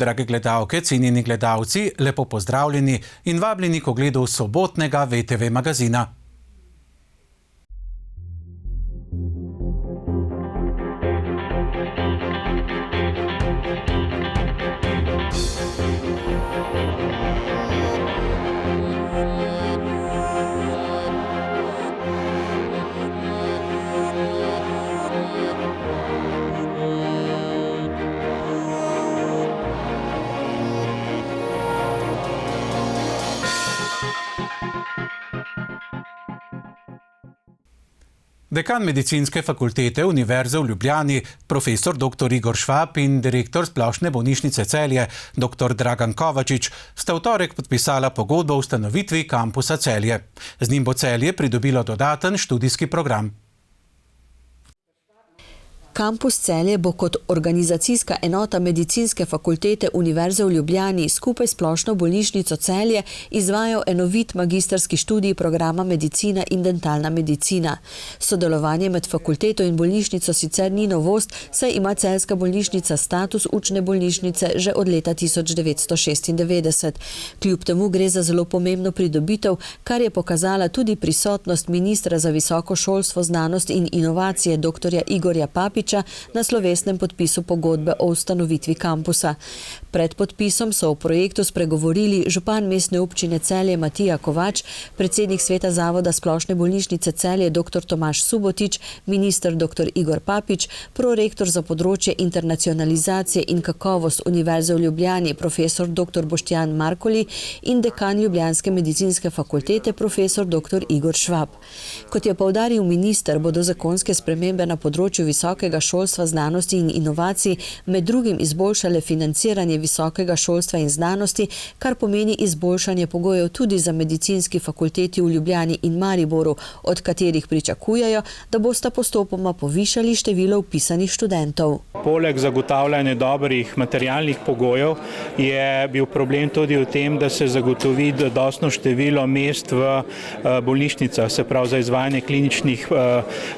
Drage gledalke, cenjeni gledalci, lepo pozdravljeni in vabljeni k ogledu sobotnega VTV magazina. Dekan Medicinske fakultete Univerze v Ljubljani, profesor dr. Igor Švab in direktor Splošne bolnišnice Celje, dr. Dragan Kovačič, sta v torek podpisala pogodbo o ustanovitvi kampusa Celje. Z njim bo Celje pridobilo dodaten študijski program. Kampus Celje bo kot organizacijska enota Medicinske fakultete Univerze v Ljubljani skupaj s Splošno bolnišnico Celje izvajal enovit magistrski študij programa Medicina in dentalna medicina. Sodelovanje med fakulteto in bolnišnico sicer ni novost, saj ima celjska bolnišnica status učne bolnišnice že od leta 1996. Kljub temu gre za zelo pomembno pridobitev, kar je pokazala tudi prisotnost ministra za visoko šolstvo, znanost in inovacije dr. Igorja Papiča na slovesnem podpisu pogodbe o ustanovitvi kampusa. Pred podpisom so o projektu spregovorili župan mestne občine Celje Matija Kovač, predsednik sveta zavoda Splošne bolnišnice Celje dr. Tomaž Subotič, minister dr. Igor Papič, prorektor za področje internacionalizacije in kakovost Univerze v Ljubljani profesor dr. Boštjan Markoli in dekan Ljubljanske medicinske fakultete profesor dr. Igor Švab. Kot je poudaril minister, bodo zakonske spremembe na področju visokega šolstva, znanosti in inovacij med drugim izboljšale financiranje visokega šolstva in znanosti, kar pomeni izboljšanje pogojev tudi za medicinski fakulteti v Ljubljani in Mariboru, od katerih pričakujejo, da bosta postopoma povišali število vpisanih študentov. Poleg zagotavljanja dobrih materialnih pogojev je bil problem tudi v tem, da se zagotovi dostno število mest v bolnišnicah, se pravi za izvajanje kliničnih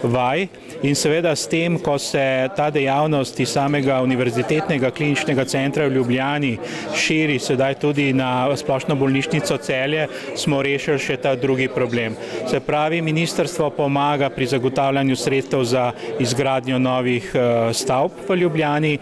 vaj. In seveda s tem, ko se ta dejavnost iz samega Univerzitetnega kliničnega centra v Ljubljani širi sedaj tudi na Splošno bolnišnico Celje, smo rešili še ta drugi problem. Se pravi, ministrstvo pomaga pri zagotavljanju sredstev za izgradnjo novih stavb v Ljubljani,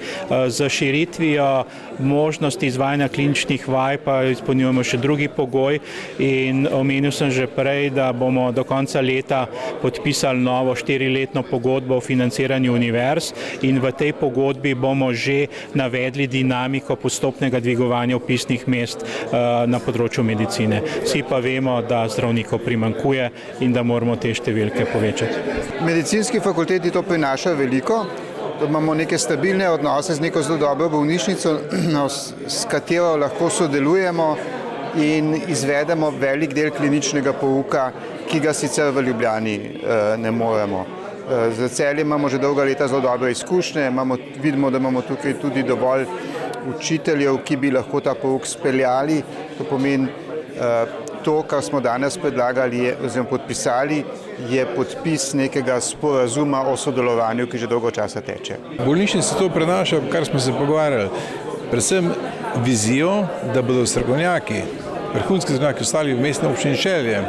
za širitvijo možnosti izvajanja kliničnih vaj pa izpolnjujemo še drugi pogoj in omenil sem že prej, da bomo do konca leta podpisali novo 4-letno pogodbo o financiranju univerz in v tej pogodbi bomo že navedli dinamiko postopnega dvigovanja vpisnih mest na področju medicine. Vsi pa vemo, da zdravnikov primanjkuje in da moramo te številke povečati. Medicinski fakulteti to prinaša veliko, da imamo neke stabilne odnose z neko zelo dobro bolnišnico, s katero lahko sodelujemo in izvedemo velik del kliničnega pouka, ki ga sicer v Ljubljani ne moremo. Za Celje imamo že dolga leta zelo dobre izkušnje, vidimo, da imamo tukaj tudi dovolj učiteljev, ki bi lahko ta pouk speljali. To pomeni, to, kar smo danes predlagali oziroma podpisali, je podpis nekega sporazuma o sodelovanju, ki že dolgo časa teče. Bolnišnica to prenaša, kar smo se pogovarjali, predvsem vizijo, da bodo strokovnjaki, vrhunski strokovnjaki ostali v mestni občini Celje,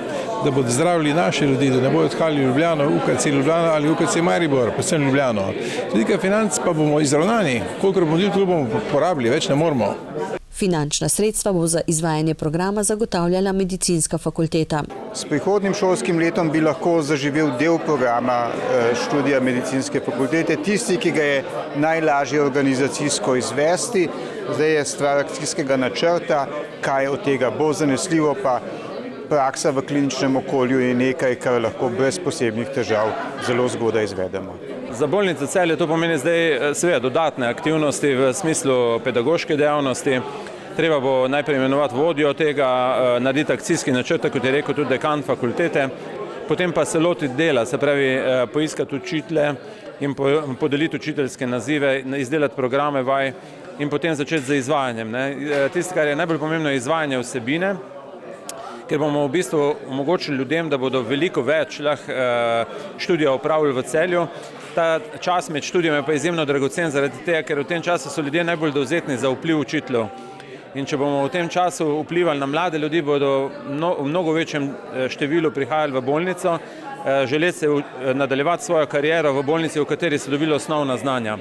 da bodo zdravili naše ljudi, da ne bodo odhajali v Ljubljano, UKC Ljubljana ali UKC Maribor, predvsem Ljubljano. Tudi financ pa bomo izravnani, kolikor bomo porabili, več ne moramo. Finančna sredstva bo za izvajanje programa zagotavljala medicinska fakulteta. S prihodnjim šolskim letom bi lahko zaživel del programa študija medicinske fakultete, tisti, ki ga je najlažje organizacijsko izvesti. Zdaj je stvar akcijskega načrta, kaj od tega bo zanesljivo, pa praksa v kliničnem okolju je nekaj, kar lahko brez posebnih težav zelo zgodaj izvedemo. Za bolnico Celje to pomeni zdaj seveda dodatne aktivnosti v smislu pedagoške dejavnosti. Treba bo najprej imenovati vodjo tega, narediti akcijski načrt, kot je rekel tudi dekan fakultete, potem pa se lotiti dela, se pravi poiskati učitelje in podeliti učiteljske nazive, izdelati programe vaj in potem začeti z izvajanjem. Tisto, kar je najbolj pomembno, je izvajanje vsebine, ker bomo v bistvu omogočili ljudem, da bodo veliko več študija opravili v Celju. Ta čas med študijem je pa izjemno dragocen zaradi tega, ker v tem času so ljudje najbolj dovzetni za vpliv učiteljev. In če bomo v tem času vplivali na mlade ljudi, bodo v mnogo večjem številu prihajali v bolnico, želeti se nadaljevati svojo kariero v bolnici, v kateri so dobili osnovna znanja.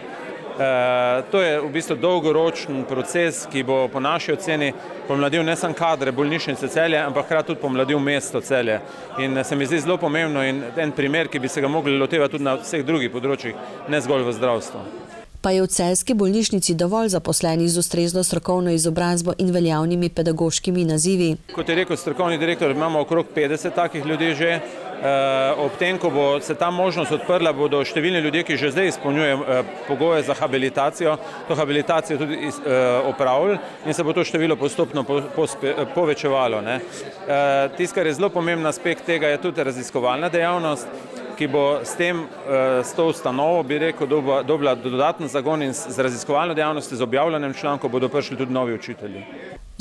To je v bistvu dolgoročen proces, ki bo po naši oceni pomladil ne samo kadre bolnišnice Celje, ampak hkrati tudi pomladil mesto Celje. In se mi zdi zelo pomembno in en primer, ki bi se ga mogli lotevati tudi na vseh drugih področjih, ne zgolj v zdravstvu. Pa je v celjski bolnišnici dovolj zaposlenih z ustrezno strokovno izobrazbo in veljavnimi pedagoškimi nazivi? Kot je rekel strokovni direktor, imamo okrog 50 takih ljudi že. Ob tem, ko bo se ta možnost odprla, bodo številni ljudje, ki že zdaj izpolnjujejo pogoje za habilitacijo, to habilitacijo tudi opravili in se bo to število postopno povečevalo. Tisto, kar je zelo pomemben aspekt tega, je tudi raziskovalna dejavnost, ki bo s to ustanovo, bi rekel, dobila dodaten zagon in z raziskovalno dejavnostjo, z objavljanjem člankov bodo prišli tudi novi učitelji.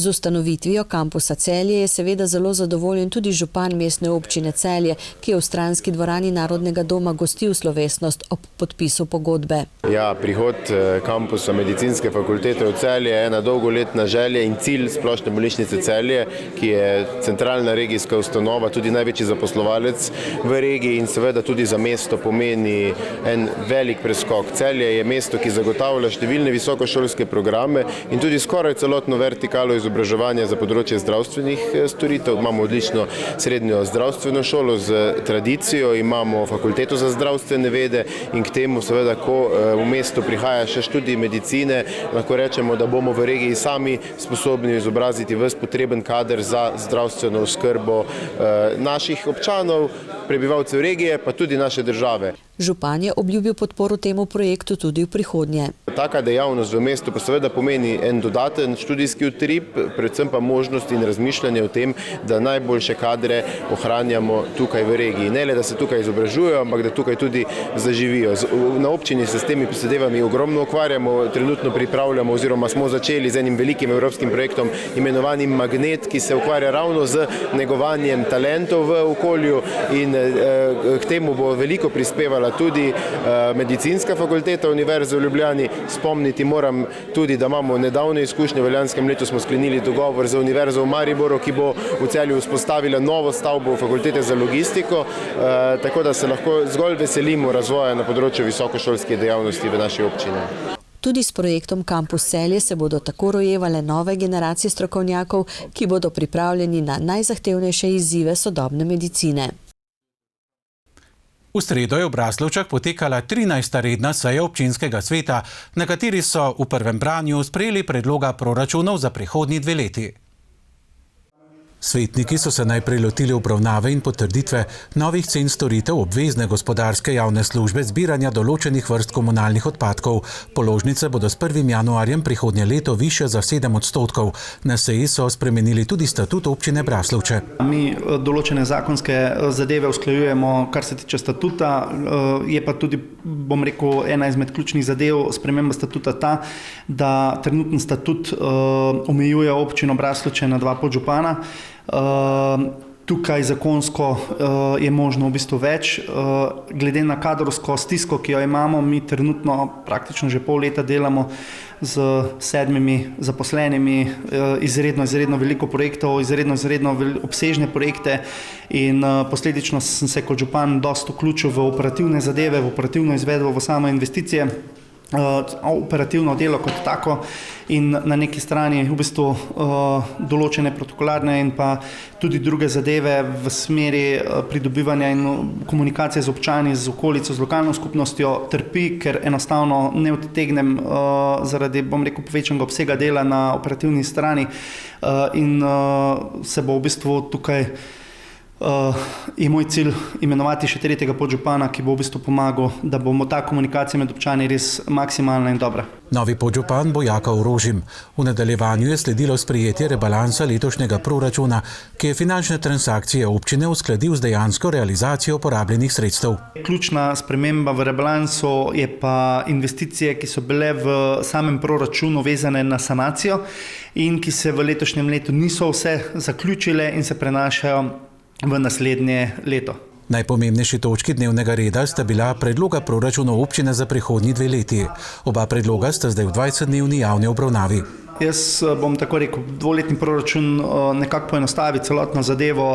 Z ustanovitvijo kampusa Celje je seveda zelo zadovoljen tudi župan mestne občine Celje, ki je v stranski dvorani Narodnega doma gostil slovesnost ob podpisu pogodbe. Ja, prihod kampusa medicinske fakultete v Celje je ena dolgoletna želja in cilj Splošne bolnišnice Celje, ki je centralna regijska ustanova, tudi največji zaposlovalec v regiji in seveda tudi za mesto pomeni en velik preskok. Celje je mesto, ki zagotavlja številne visokošolske programe in tudi skoraj celotno vertikalo izobraževanja za področje zdravstvenih storitev. Imamo odlično srednjo zdravstveno šolo z tradicijo, imamo fakulteto za zdravstvene vede in k temu seveda, ko v mesto prihaja še študij medicine, lahko rečemo, da bomo v regiji sami sposobni izobraziti ves potreben kader za zdravstveno oskrbo naših občanov, prebivalcev regije, pa tudi naše države. Župan je obljubil podporo temu projektu tudi v prihodnje. Taka dejavnost v mestu pa seveda pomeni en dodaten študijski utrip, predvsem pa možnost in razmišljanje o tem, da najboljše kadre ohranjamo tukaj v regiji. Ne le, da se tukaj izobražujejo, ampak da tukaj tudi zaživijo. Na občini se s temi zadevami ogromno ukvarjamo, trenutno pripravljamo oziroma smo začeli z enim velikim evropskim projektom imenovanim Magnet, ki se ukvarja ravno z negovanjem talentov v okolju in k temu bo veliko prispevala tudi medicinska fakulteta Univerze v Ljubljani. Spomniti moram tudi, da imamo nedavne izkušnje. V lanskem letu smo sklenili dogovor z Univerzo v Mariboru, ki bo v Celju vzpostavila novo stavbo fakultete za logistiko, tako da se lahko zgolj veselimo razvoja na področju visokošolske dejavnosti v naši občini. Tudi s projektom Kampus Celje se bodo tako rojevale nove generacije strokovnjakov, ki bodo pripravljeni na najzahtevnejše izzive sodobne medicine. V sredo je v Braslovčah potekala 13. redna seja občinskega sveta, na kateri so v prvem branju sprejeli predloga proračunov za prihodnji 2 leti. Svetniki so se najprej lotili obravnave in potrditve novih cen storitev obvezne gospodarske javne službe zbiranja določenih vrst komunalnih odpadkov. Položnice bodo s 1. januarjem prihodnje leto višje za 7%. Na seji so spremenili tudi statut občine Braslovče. Mi določene zakonske zadeve usklajujemo, kar se tiče statuta, je pa tudi, bom rekel, ena izmed ključnih zadev sprememba statuta ta, da trenutni statut omejuje občino Braslovče na 2 podžupana. Tukaj zakonsko je možno v bistvu več. Glede na kadrovsko stisko, ki jo imamo, mi trenutno praktično že pol leta delamo z 7 zaposlenimi, izredno veliko projektov, izredno obsežne projekte in posledično sem se kot župan dosti vključil v operativne zadeve, v operativno izvedbo, v samo investicije, operativno delo kot tako in na neki strani v bistvu določene protokolarne in pa tudi druge zadeve v smeri pridobivanja in komunikacije z občani, z okolico, z lokalno skupnostjo trpi, ker enostavno ne odtegnem zaradi, bom rekel, povečanega obsega dela na operativni strani in se bo v bistvu tukaj je moj cilj imenovati še tretjega podžupana, ki bo v bistvu pomagal, da bomo ta komunikacija med občani res maksimalna in dobra. Novi podžupan bo Jaka Orožim. V nadaljevanju je sledilo sprejetje rebalansa letošnjega proračuna, ki je finančne transakcije občine uskladil z dejansko realizacijo porabljenih sredstev. Ključna sprememba v rebalansu je pa investicije, ki so bile v samem proračunu vezane na sanacijo in ki se v letošnjem letu niso vse zaključile in se prenašajo v naslednje leto. Najpomembnejši točki dnevnega reda sta bila predloga proračunov občine za prihodnji 2 leti. Oba predloga sta zdaj v 20-dnevni javni obravnavi. Jaz bom tako rekel, 2-letni proračun nekako poenostavi celotno zadevo,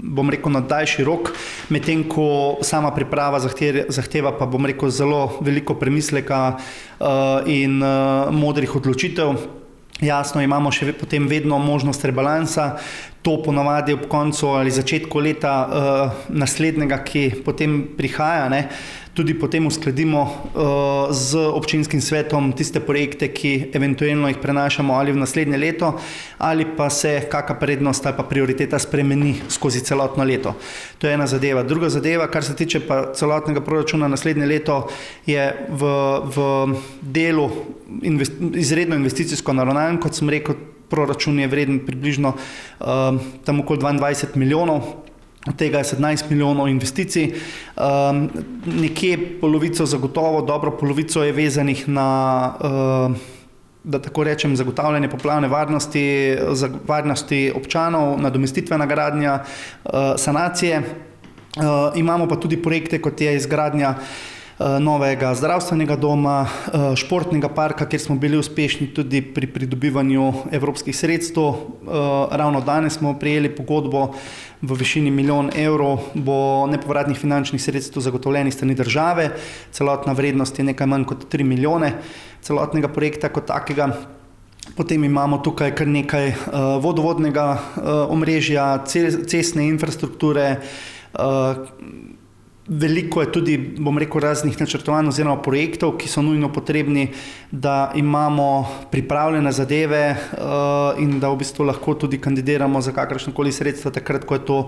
bom rekel na daljši rok, medtem ko sama priprava zahteva pa bom rekel zelo veliko premisleka in modrih odločitev. Jasno, imamo še potem vedno možnost rebalansa, to ponavadi ob koncu ali začetku leta naslednjega, ki potem prihaja, ne, tudi potem uskladimo z občinskim svetom tiste projekte, ki eventualno jih prenašamo ali v naslednje leto, ali pa se kakšna prednost ali pa prioriteta spremeni skozi celotno leto. To je ena zadeva. Druga zadeva, kar se tiče pa celotnega proračuna naslednje leto, je v delu izredno investicijsko naravnan, kot sem rekel, proračun je vreden približno tam okoli 22 milijonov, od tega je 17 milijonov investicij, nekje polovico zagotovo, dobro polovico je vezanih na, da tako rečem, zagotavljanje poplavne varnosti občanov, nadomestitvena gradnja, sanacije. Imamo pa tudi projekte, kot je izgradnja novega zdravstvenega doma, športnega parka, kjer smo bili uspešni tudi pri pridobivanju evropskih sredstev. Ravno danes smo prejeli pogodbo v višini 1 milijon evrov, bo nepovratnih finančnih sredstev zagotovljenih strani države. Celotna vrednost je nekaj manj kot 3 milijone celotnega projekta kot takega. Potem imamo tukaj kar nekaj vodovodnega omrežja, cestne infrastrukture. Veliko je tudi, bom rekel, raznih načrtovanj oziroma projektov, ki so nujno potrebni, da imamo pripravljene zadeve in da v bistvu lahko tudi kandidiramo za kakršnekoli sredstva takrat, ko je to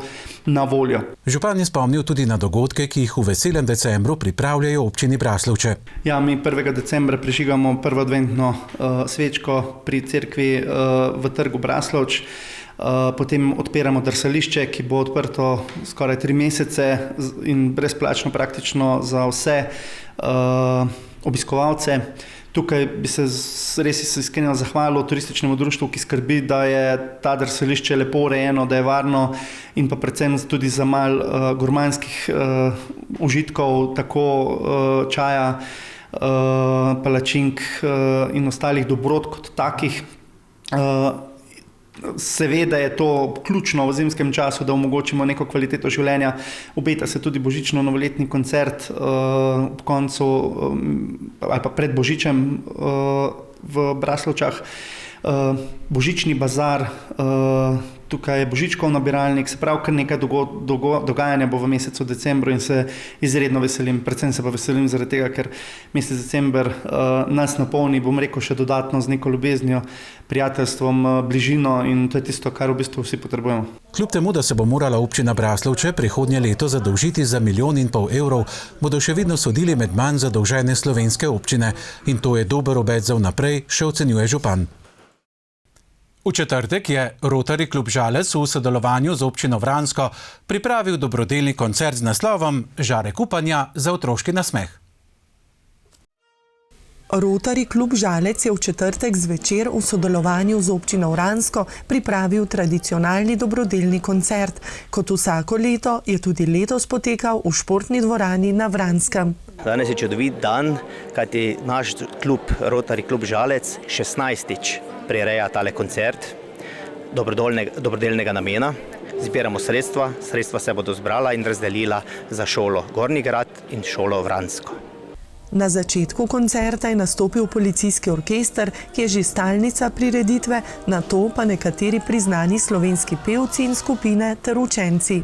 na voljo. Župan je spomnil tudi na dogodke, ki jih v veselem decembru pripravljajo občini Braslovče. Ja, mi 1. decembra prižigamo prvo adventno svečko pri cerkvi v trgu Braslovč. Potem odpiramo drsališče, ki bo odprto skoraj 3 mesece in brezplačno praktično za vse obiskovalce. Tukaj bi se res iskreno zahvalil turističnemu društvu, ki skrbi, da je ta drsališče lepo urejeno, da je varno in pa predvsem tudi za malo gurmanskih užitkov, tako čaja, palačink in ostalih dobrot kot takih. Seveda je to ključno v zimskem času, da omogočimo neko kvaliteto življenja. Obeta se tudi božično-novoletni koncert ob koncu ali pa pred Božičem v Braslovčah. Božični bazar, tukaj je Božičkov nabiralnik, se pravi, kar nekaj dogajanja bo v mesecu decembru in se izredno veselim. Predvsem se pa veselim zaradi tega, ker mesec december nas napolni, bom rekel, še dodatno z neko ljubeznijo, prijateljstvom, bližino in to je tisto, kar v bistvu vsi potrebujemo. Kljub temu, da se bo morala občina Braslovče prihodnje leto zadolžiti za 1,5 milijona evrov, bodo še vedno sodili med manj zadolžene slovenske občine in to je dober obet za vnaprej, še ocenjuje župan. V četrtek je Rotary klub Žalec v sodelovanju z občino Vransko pripravil dobrodelni koncert z naslovom Žarek upanja za otroški nasmeh. Rotary klub Žalec je v četrtek zvečer v sodelovanju z občino Vransko pripravil tradicionalni dobrodelni koncert. Kot vsako leto je tudi letos potekal v športni dvorani na Vranskem. Danes je čudovit dan, kajti naš klub Rotary klub Žalec 16. prireja tale koncert dobrodelnega namena. Zbiramo sredstva se bodo zbrala in razdelila za šolo Gornji Grad in šolo Vransko. Na začetku koncerta je nastopil policijski orkester, ki je že stalnica prireditve, nato pa nekateri priznani slovenski pevci in skupine ter učenci.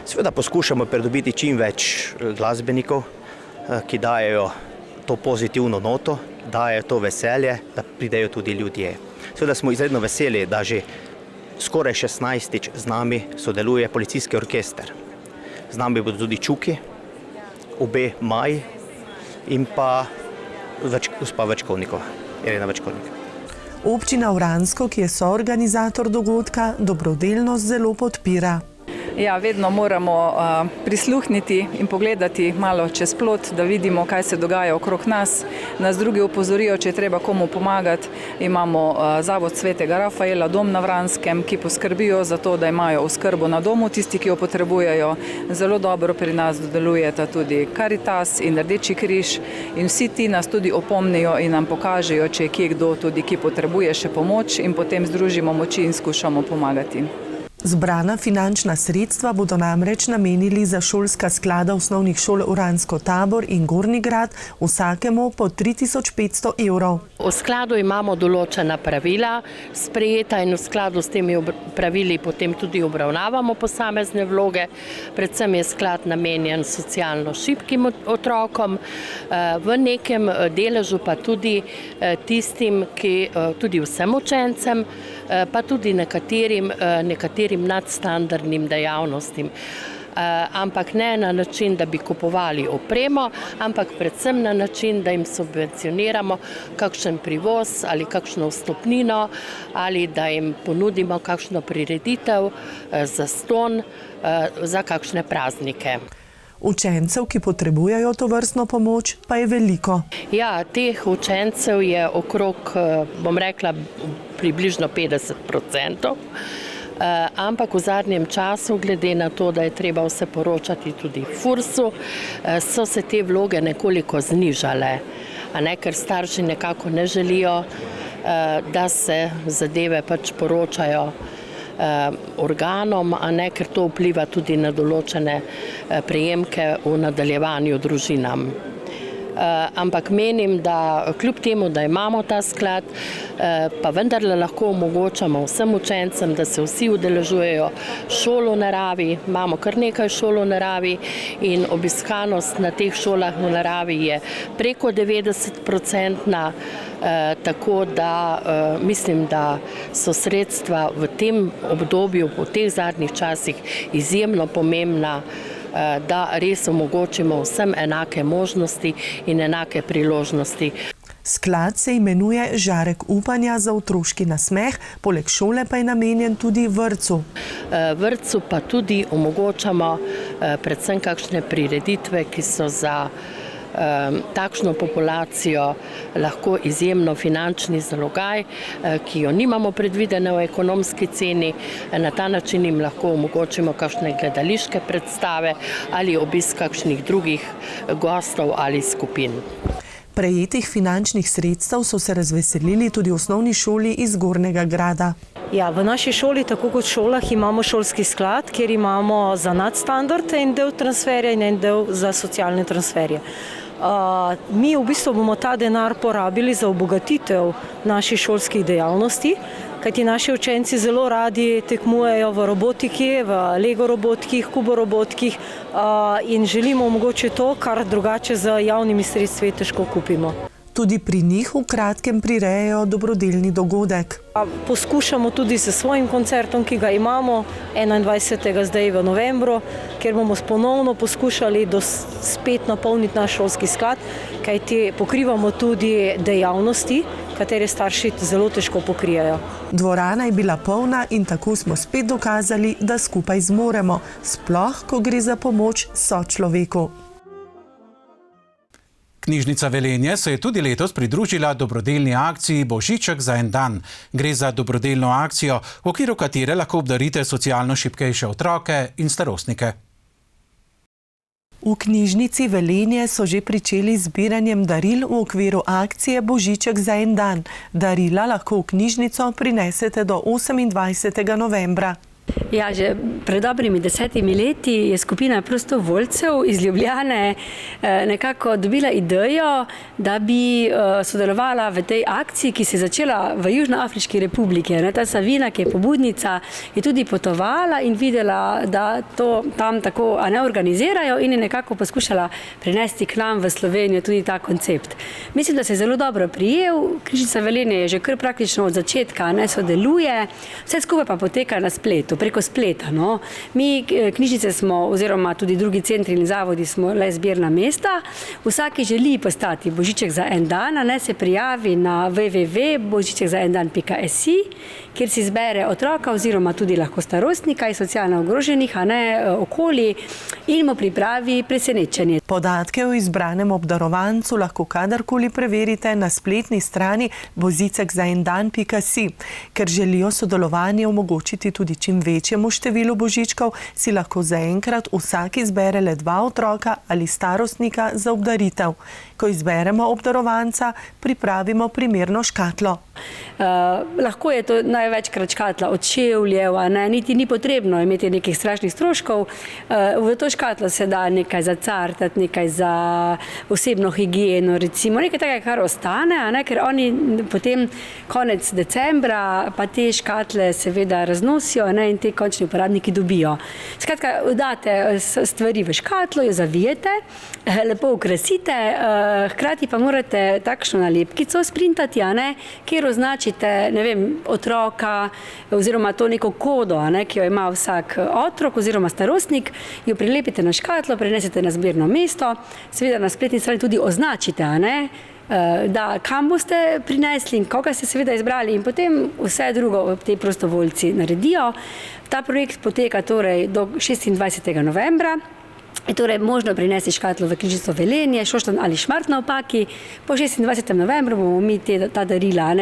Seveda poskušamo pridobiti čim več glasbenikov, ki dajejo to pozitivno noto, dajejo to veselje, da pridejo tudi ljudje. Seveda smo izredno veseli, da že skoraj 16. z nami sodeluje policijski orkester. Z nami bodo tudi Čuki, obe Maji in pa gospa Večkovnikova, Irena Večkovnikova. Občina Vransko, ki je soorganizator dogodka, dobrodelnost zelo podpira. Ja, vedno moramo prisluhniti in pogledati malo čez plot, da vidimo, kaj se dogaja okrog nas. Nas drugi opozorijo, če je treba komu pomagati. Imamo Zavod Svetega Rafaela, dom na Vranskem, ki poskrbijo za to, da imajo oskrbo na domu tisti, ki jo potrebujejo. Zelo dobro pri nas delujeta tudi Karitas in Rdeči križ in vsi ti nas tudi opomnijo in nam pokažejo, če je kje kdo tudi, ki potrebuje še pomoč in potem združimo moči in skušamo pomagati. Zbrana finančna sredstva bodo namreč namenili za šolska sklada osnovnih šol Vransko Tabor in Gornji Grad, vsakemu po 3500 evrov. V skladu imamo določena pravila, sprejeta in v skladu s temi pravili potem tudi obravnavamo posamezne vloge. Predvsem je sklad namenjen socialno šibkim otrokom, v nekem deležu pa tudi tistim, tudi vsem učencem, pa tudi nekaterim nadstandardnim dejavnostim. Ampak ne na način, da bi kupovali opremo, ampak predvsem na način, da jim subvencioniramo kakšen privoz ali kakšno vstopnino ali da jim ponudimo kakšno prireditev, zastonj za kakšne praznike. Učencev, ki potrebujejo tovrstno pomoč, pa je veliko. Ja, teh učencev je okrog, bom rekla, približno 50%. Ampak v zadnjem času, glede na to, da je treba vse poročati tudi FURS-u, so se te vloge nekoliko znižale, ker starši nekako ne želijo, da se zadeve pač poročajo organom, ker to vpliva tudi na določene prejemke v nadaljevanju družinam. Ampak menim, da kljub temu, da imamo ta sklad, pa vendarle lahko omogočamo vsem učencem, da se vsi udeležujejo šol v naravi. Imamo kar nekaj šol v naravi in obiskanost na teh šolah v naravi je preko 90%, tako da mislim, da so sredstva v tem obdobju, v teh zadnjih časih izjemno pomembna, da res omogočimo vsem enake možnosti in enake priložnosti. Sklad se imenuje Žarek upanja za otroški nasmeh, poleg šole pa je namenjen tudi vrtcu. Vrtcu pa tudi omogočamo predvsem kakšne prireditve, ki so za takšno populacijo lahko izjemno finančni zalogaj, ki jo nimamo predvidene v ekonomski ceni. Na ta način jim lahko omogočimo kakšne gledališke predstave ali obisk kakšnih drugih gostov ali skupin. Prejetih finančnih sredstev so se razveselili tudi v osnovni šoli iz Gornjega Grada. Ja, v naši šoli, tako kot v šolah, imamo šolski sklad, kjer imamo za nadstandard en del transferja in en del za socialne transferje. Mi v bistvu bomo ta denar porabili za obogatitev naših šolskih dejavnosti, kajti naši učenci zelo radi tekmujejo v robotiki, v Lego robotkih, Kubo robotkih in želimo omogočiti to, kar drugače z javnimi sredstvi težko kupimo. Tudi pri njih v kratkem prirejajo dobrodelni dogodek. Poskušamo tudi s svojim koncertom, ki ga imamo 21. zdaj v novembru, kjer bomo ponovno poskušali spet napolniti naš šolski sklad, kajti pokrivamo tudi dejavnosti, katere starši zelo težko pokrijajo. Dvorana je bila polna in tako smo spet dokazali, da skupaj zmoremo, sploh ko gre za pomoč sočloveku. Knjižnica Velenje se je tudi letos pridružila dobrodelni akciji Božiček za en dan. Gre za dobrodelno akcijo, v okviru katere lahko obdarite socialno šibkejše otroke in starostnike. V knjižnici Velenje so že pričeli z zbiranjem daril v okviru akcije Božiček za en dan. Darila lahko v knjižnico prinesete do 28. novembra. Ja, že pred dobrimi 10 leti je skupina prostovoljcev iz Ljubljane nekako dobila idejo, da bi sodelovala v tej akciji, ki se je začela v Južnoafriški republiki. Ta Savina, ki je pobudnica, je tudi potovala in videla, da to tam tako organizirajo in je nekako poskušala prinesti k nam v Slovenijo tudi ta koncept. Mislim, da se je zelo dobro prijel. Knjižnica Velenje je že kar praktično od začetka sodeluje, vse skupaj pa poteka na spletu, preko spleta. No. Mi knjižnice smo, oziroma tudi drugi centri in zavodi smo le zbirna mesta. Vsak, ki želi postati Božiček za en dan, se prijavi na www.božičekzaendan.si, kjer si izbere otroka oziroma tudi lahko starostnika iz socialno ogroženih okolij in mu pripravi presenečenje. Podatke o izbranem obdarovancu lahko kadarkoli preverite na spletni strani božičekzaendan.si. Ker želijo sodelovanje omogočiti tudi čim večjemu številu božičkov, si lahko zaenkrat vsak izbere le 2 otroka ali starostnika za obdaritev. Ko izberemo obdarovanca, pripravimo primerno škatlo. Lahko je to največkrat škatla od čevljev, niti ni potrebno imeti nekih strašnih stroškov. V to škatlo se da nekaj za cartati, nekaj za osebno higieno, recimo nekaj takega, kar ostane, ker oni potem konec decembra pa te škatle seveda raznosijo in te končni uporabniki dobijo. Skratka, date stvari v škatlo, jo zavijete, lepo okrasite, hkrati pa morate takšno nalepkico sprintati, kjer označite, ne vem, otroka oziroma to neko kodo, ki jo ima vsak otrok oziroma starostnik, jo prilepite na škatlo, prenesete na zbirno mesto, seveda na spletni strani tudi označite, da kam boste prinesli in koga ste seveda izbrali in potem vse drugo te prostovoljci naredijo. Ta projekt poteka torej do 26. novembra. Je torej možno prinesti škatlo v knjižnico Velenje, Šoštanj ali Šmartno v Paki. Po 26. novembru bomo mi ta darila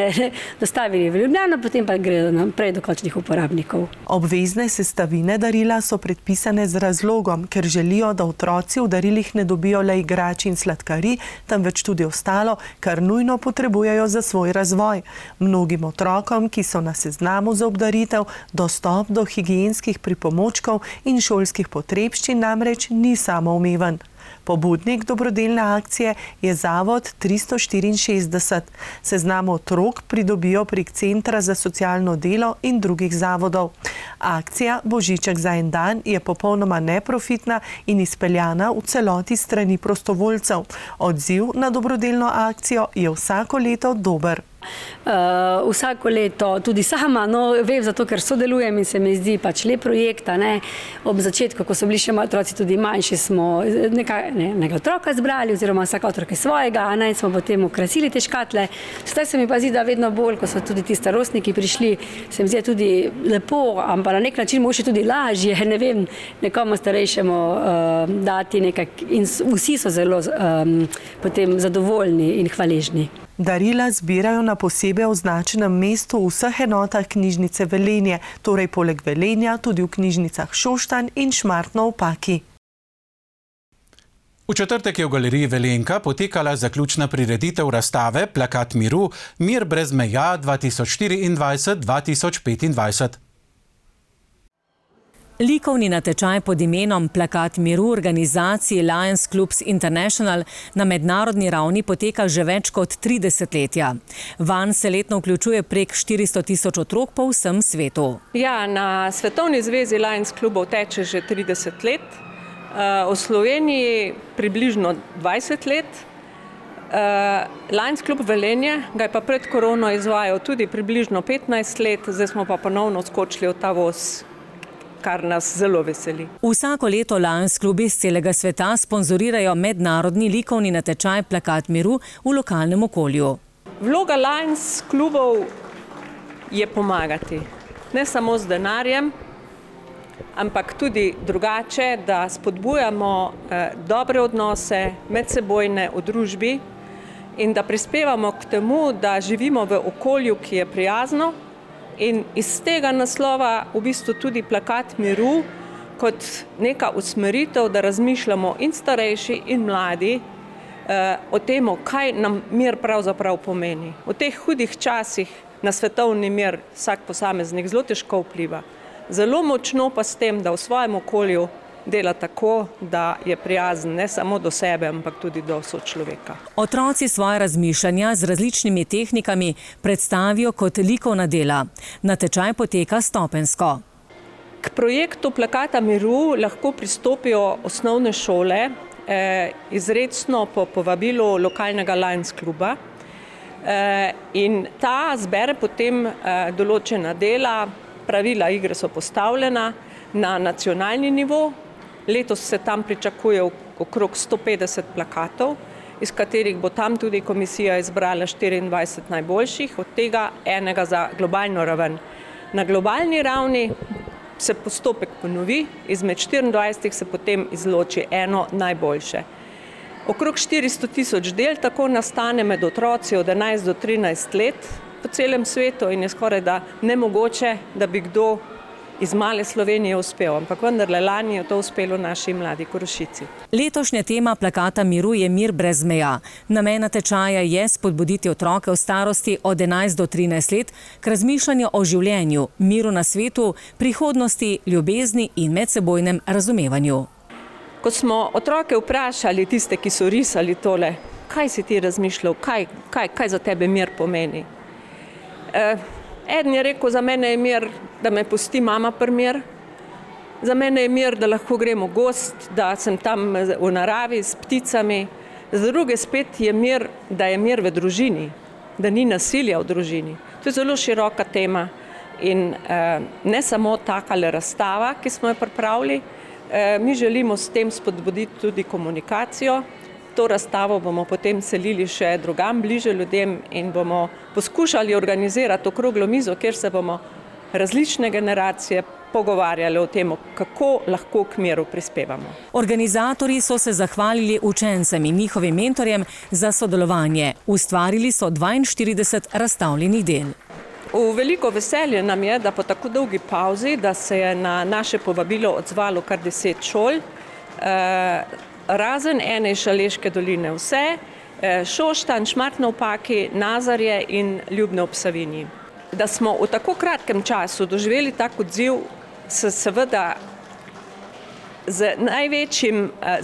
dostavili v Ljubljano, potem pa gredo naprej do končnih uporabnikov. Obvezne sestavine darila so predpisane z razlogom, ker želijo, da otroci v darilih ne dobijo le igrač in sladkari, temveč tudi ostalo, kar nujno potrebujejo za svoj razvoj. Mnogim otrokom, ki so na seznamu za obdaritev, dostop do higienskih pripomočkov in šolskih potrebščin namreč ni samoumeven. Pobudnik dobrodelne akcije je Zavod 364. Seznam otrok pridobijo prek Centra za socialno delo in drugih zavodov. Akcija Božiček za en dan je popolnoma neprofitna in izpeljana v celoti strani prostovoljcev. Odziv na dobrodelno akcijo je vsako leto dober. Vsako leto tudi sama, vem zato, ker sodelujem in se mi zdi pač lep projekt. Ob začetku, ko so bili še otroci tudi manjši, smo nekaj otroka zbrali oziroma vsak otrok je svojega in smo potem okrasili te škatle. Zdaj se mi pa zdi, da vedno bolj, ko so tudi ti starostniki prišli, se mi zdi tudi lepo, ampak na nek način mogoče tudi lažje, nekomu starejšemu dati nekaj in vsi so zelo potem zadovoljni in hvaležni. Darila zbirajo na posebej označenem mestu v vseh enotah knjižnice Velenje, torej poleg Velenja tudi v knjižnicah Šoštanj in Šmartno v Paki. V četrtek je v galeriji Velenka potekala zaključna prireditev razstave Plakat miru, Mir brez meja 2024-2025. Likovni natečaj pod imenom Plakat miru organizaciji Lions Clubs International na mednarodni ravni poteka že več kot 3 desetletja. Vanj se letno vključuje prek 400 000 otrok po vsem svetu. Ja, na Svetovni zvezi Lions Clubov teče že 30 let, v Sloveniji približno 20 let. Lions Club Velenje ga je pa pred korono izvajal tudi približno 15 let, zdaj smo pa ponovno skočili v ta voz, kar nas zelo veseli. Vsako leto Lions klubi iz celega sveta sponzorirajo mednarodni likovni natečaj Plakat miru v lokalnem okolju. Vloga Lions klubov je pomagati. Ne samo z denarjem, ampak tudi drugače, da spodbujamo dobre odnose medsebojne v družbi in da prispevamo k temu, da živimo v okolju, ki je prijazno. In iz tega naslova v bistvu tudi Plakat miru kot neka usmeritev, da razmišljamo in starejši in mladi o tem, kaj nam mir pravzaprav pomeni. V teh hudih časih na svetovni mir vsak posameznik zelo težko vpliva. zelo močno pa s tem, da v svojem okolju dela tako, da je prijazen ne samo do sebe, ampak tudi do sočloveka. Otroci svoje razmišljanja z različnimi tehnikami predstavijo kot likovna dela. Natečaj poteka stopensko. K projektu Plakata miru lahko pristopijo osnovne šole, izrecno po povabilu lokalnega Lions kluba. In ta zbere potem določena dela, pravila igre so postavljena na nacionalni nivo. Letos se tam pričakuje okrog 150 plakatov, iz katerih bo tam tudi komisija izbrala 24 najboljših, od tega enega za globalno raven. Na globalni ravni se postopek ponovi, izmed 24 se potem izloči eno najboljše. Okrog 400 000 del tako nastane med otroci od 11 do 13 let po celem svetu in je skoraj da nemogoče, da bi kdo iz male Slovenije uspel, ampak vendarle lani je to uspelo naši mladi Korošici. Letošnja tema Plakata miru je Mir brez meja. Namen natečaja je spodbuditi otroke v starosti od 11 do 13 let k razmišljanju o življenju, miru na svetu, prihodnosti, ljubezni in medsebojnem razumevanju. Ko smo otroke vprašali, tiste, ki so risali tole, kaj si ti razmišljal, kaj za tebe mir pomeni? Eden je rekel, za mene je mir, da me pusti mama pri mir. Za mene je mir, da lahko gremo v gost, da sem tam v naravi s pticami. Za druge spet je mir, da je mir v družini, da ni nasilja v družini. To je zelo široka tema in ne samo takale razstava, ki smo jo pripravili. Mi želimo s tem spodbuditi tudi komunikacijo. To razstavo bomo potem selili še drugam, bliže ljudem in bomo poskušali organizirati okroglo mizo, kjer se bomo različne generacije pogovarjali o tem, kako lahko k miru prispevamo. Organizatorji so se zahvalili učencem in njihovim mentorjem za sodelovanje. Ustvarili so 42 razstavljenih del. V veliko veselje nam je, da po tako dolgi pauzi, da se je na naše povabilo odzvalo kar 10 šol, razen ene iz Šaleške doline vse, Šoštanj, Šmartno ob Paki, Nazarje in Ljubno ob Savinji. Da smo v tako kratkem času doživeli tak odziv, se seveda z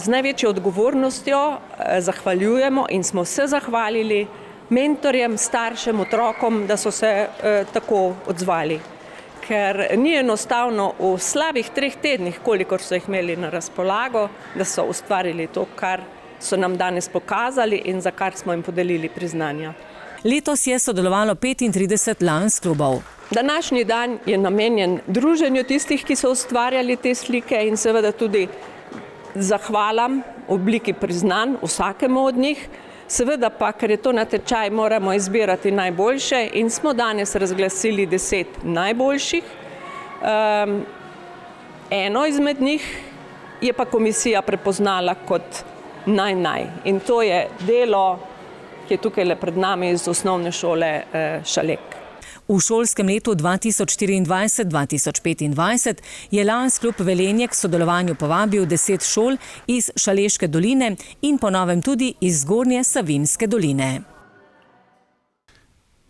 največjo odgovornostjo zahvaljujemo in smo se zahvalili mentorjem, staršem, otrokom, da so se tako odzvali. Ker ni enostavno v slabih 3 tednih, kolikor so jih imeli na razpolago, da so ustvarili to, kar so nam danes pokazali in za kar smo jim podelili priznanja. Letos je sodelovalo 35 Lions klubov. Današnji dan je namenjen druženju tistih, ki so ustvarjali te slike in seveda tudi zahvalam v obliki priznanj vsakemu od njih. Seveda pa, ker je to natečaj, moramo izbirati najboljše in smo danes razglasili 10 najboljših. Eno izmed njih je pa komisija prepoznala kot naj. In to je delo, ki je tukaj le pred nami iz osnovne šole Šalek. V šolskem letu 2024-2025 je Lions klub Velenje k sodelovanju povabil 10 šol iz Šaleške doline in po novem tudi iz Zgornje Savinjske doline.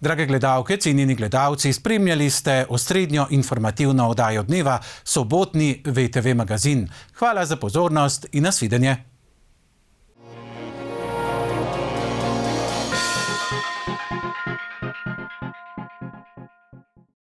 Drage gledalke, cenjeni gledalci, spremljali ste osrednjo informativno oddajo dneva, sobotni VTV magazin. Hvala za pozornost in nasvidenje.